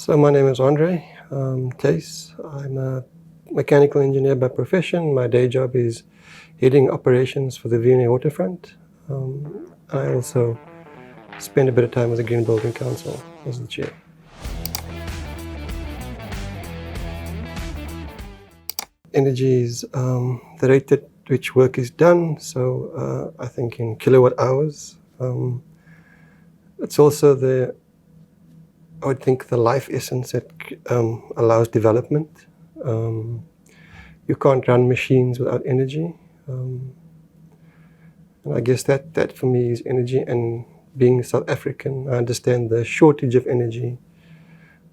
So my name is Andre Case. I'm a mechanical engineer by profession. My day job is heading operations for the V&A Waterfront. I also spend a bit of time with the Green Building Council as the chair. Energy is the rate at which work is done. So I think in kilowatt hours. It's also I would think the life essence that allows development. You can't run machines without energy. And I guess that for me is energy. And being South African, I understand the shortage of energy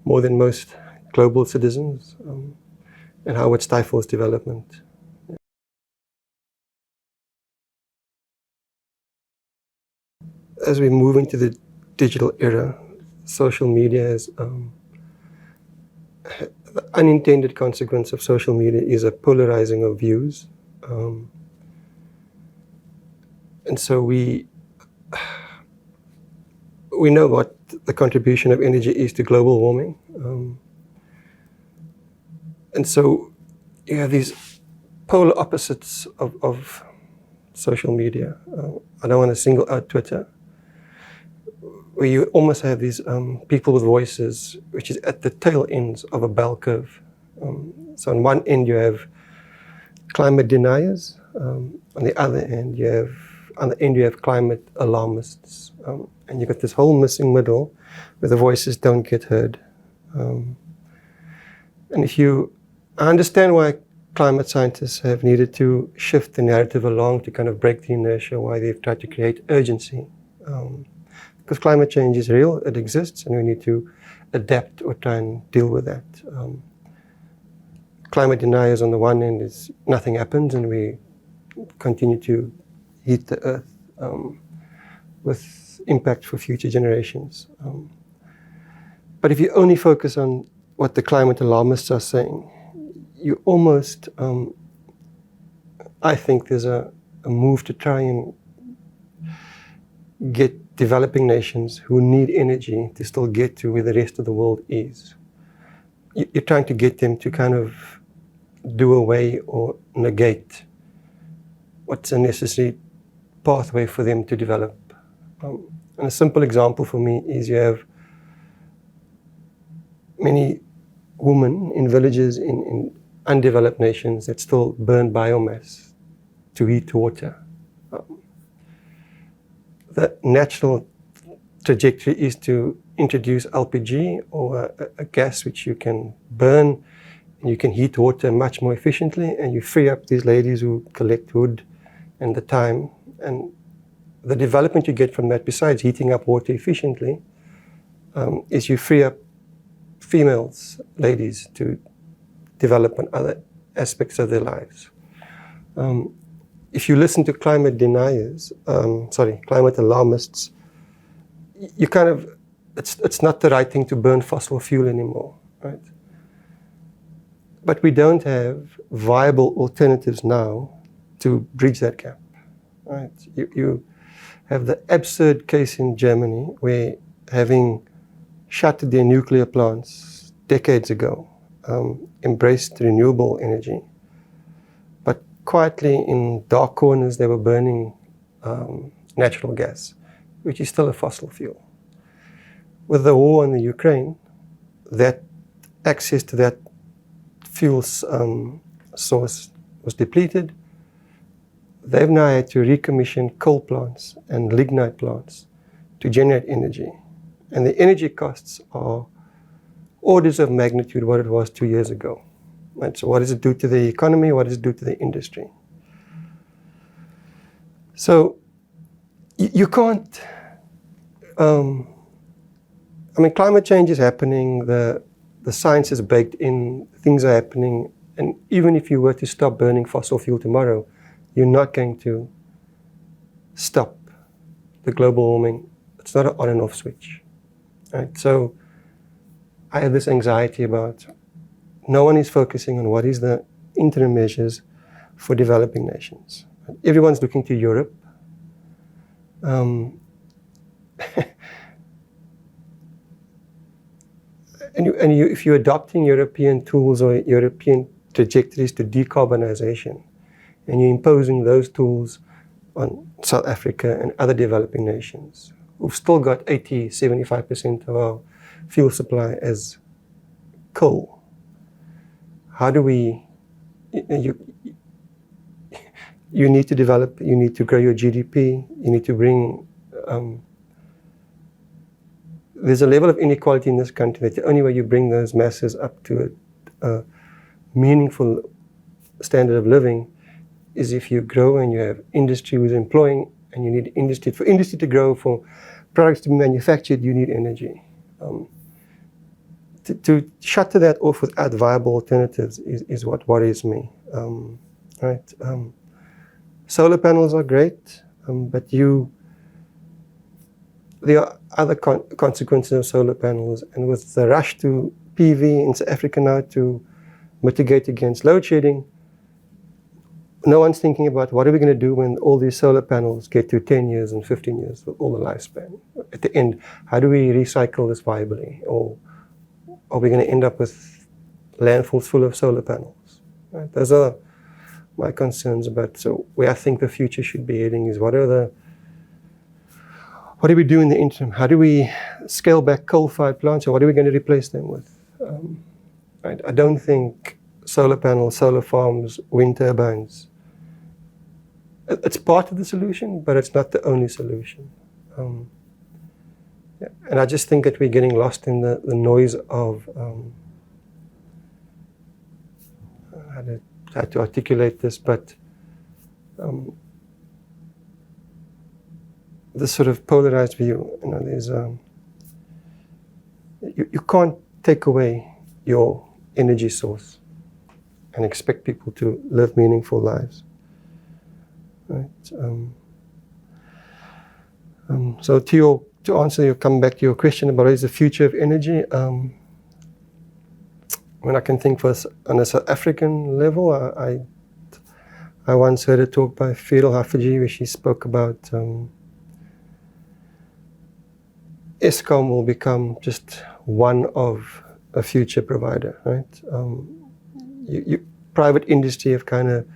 more than most global citizens, and how it stifles development. As we move into the digital era, social media is the unintended consequence of social media is a polarizing of views. And so we know what the contribution of energy is to global warming. And so you have these polar opposites of social media. I don't want to single out Twitter, where you almost have these people with voices, which is at the tail ends of a bell curve. So on one end you have climate deniers. On the other end you have climate alarmists. And you've got this whole missing middle where the voices don't get heard. And I understand why climate scientists have needed to shift the narrative along to kind of break the inertia, why they've tried to create urgency. Because climate change is real, it exists, and we need to adapt or try and deal with that. Climate deniers on the one end is nothing happens and we continue to heat the earth with impact for future generations. But if you only focus on what the climate alarmists are saying, you almost, I think there's a move to try and get developing nations who need energy to still get to where the rest of the world is. You're trying to get them to kind of do away or negate what's a necessary pathway for them to develop. And a simple example for me is you have many women in villages in undeveloped nations that still burn biomass to heat water. The natural trajectory is to introduce LPG or a gas which you can burn and you can heat water much more efficiently, and you free up these ladies who collect wood and the time. And the development you get from that, besides heating up water efficiently, is you free up females, ladies, to develop on other aspects of their lives. If you listen to climate deniers, climate alarmists, you kind of, it's not the right thing to burn fossil fuel anymore, right? But we don't have viable alternatives now to bridge that gap, right? You have the absurd case in Germany where, having shut their nuclear plants decades ago, embraced renewable energy, but quietly in dark corners they were burning natural gas, which is still a fossil fuel. With the war in the Ukraine, that access to that fuel source was depleted. They've now had to recommission coal plants and lignite plants to generate energy. And the energy costs are orders of magnitude what it was 2 years ago. Right? So what does it do to the economy? What does it do to the industry? So you can't, climate change is happening, the science is baked in, things are happening, and even if you were to stop burning fossil fuel tomorrow, you're not going to stop the global warming. It's not an on and off switch. Right? So I have this anxiety about, no one is focusing on what is the interim measures for developing nations. Everyone's looking to Europe. if you're adopting European tools or European trajectories to decarbonization, and you're imposing those tools on South Africa and other developing nations, who've still got 75% of our fuel supply as coal, how do we, you need to develop, you need to grow your GDP, you need to bring, there's a level of inequality in this country that the only way you bring those masses up to a meaningful standard of living is if you grow and you have industry who's employing, and you need industry. For industry to grow, for products to be manufactured, you need energy. To shutter that off without viable alternatives is what worries me. Right? Solar panels are great, but there are other consequences of solar panels, and with the rush to PV in South Africa now to mitigate against load shedding, no one's thinking about what are we going to do when all these solar panels get to 10 years and 15 years with all the lifespan. At the end, how do we recycle this viably? Or are we going to end up with landfills full of solar panels? Right? Those are my concerns about, so where I think the future should be heading is what do we do in the interim? How do we scale back coal-fired plants, or what are we going to replace them with? Right? I don't think solar panels, solar farms, wind turbines, it's part of the solution, but it's not the only solution. Yeah. And I just think that we're getting lost in the noise of how to articulate this, but this sort of polarized view. You know, there's you can't take away your energy source and expect people to live meaningful lives. Right? So to come back to your question about what is the future of energy, when I can think on a South African level, I once heard a talk by Fidel Hafaji where she spoke about Eskom will become just one of a future provider, right? Private industry have kind of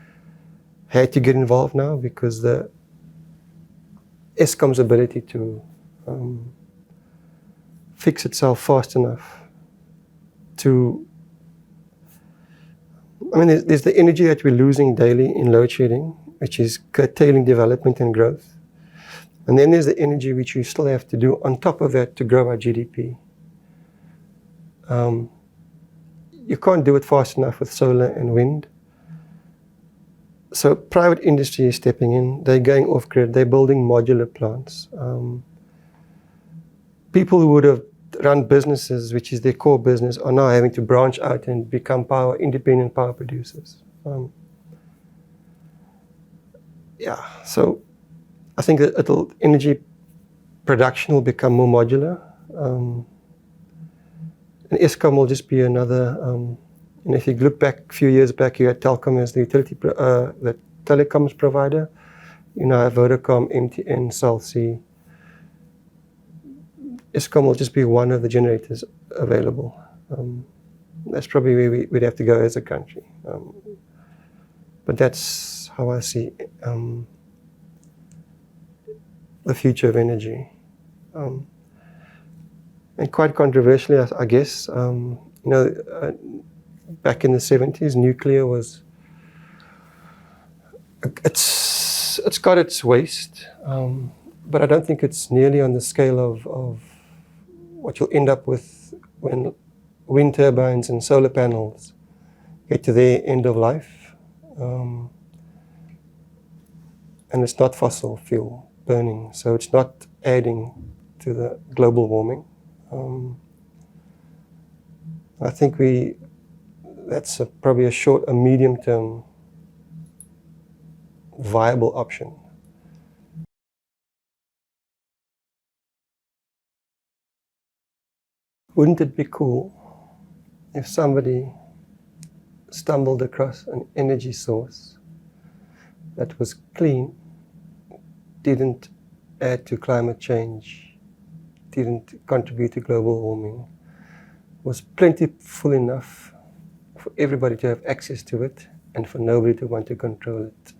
had to get involved now because the Eskom's ability to fix itself fast enough to, I mean, there's the energy that we're losing daily in load shedding, which is curtailing development and growth. And then there's the energy which we still have to do on top of that to grow our GDP. You can't do it fast enough with solar and wind. So private industry is stepping in. They're going off-grid. They're building modular plants. People who would have run businesses, which is their core business, are now having to branch out and become independent power producers. Yeah, so I think that energy production will become more modular. And Eskom will just be another, and if you look back a few years back, you had Telkom as the the telecoms provider. You now have Vodacom, MTN, Cell C. Eskom will just be one of the generators available. That's probably where we'd have to go as a country. But that's how I see the future of energy. And quite controversially, I guess, back in the 70s, nuclear was, it's got its waste, but I don't think it's nearly on the scale of what you'll end up with when wind turbines and solar panels get to their end of life. And it's not fossil fuel burning, so it's not adding to the global warming. I think that's probably a medium-term viable option. Wouldn't it be cool if somebody stumbled across an energy source that was clean, didn't add to climate change, didn't contribute to global warming, was plentiful enough for everybody to have access to it and for nobody to want to control it.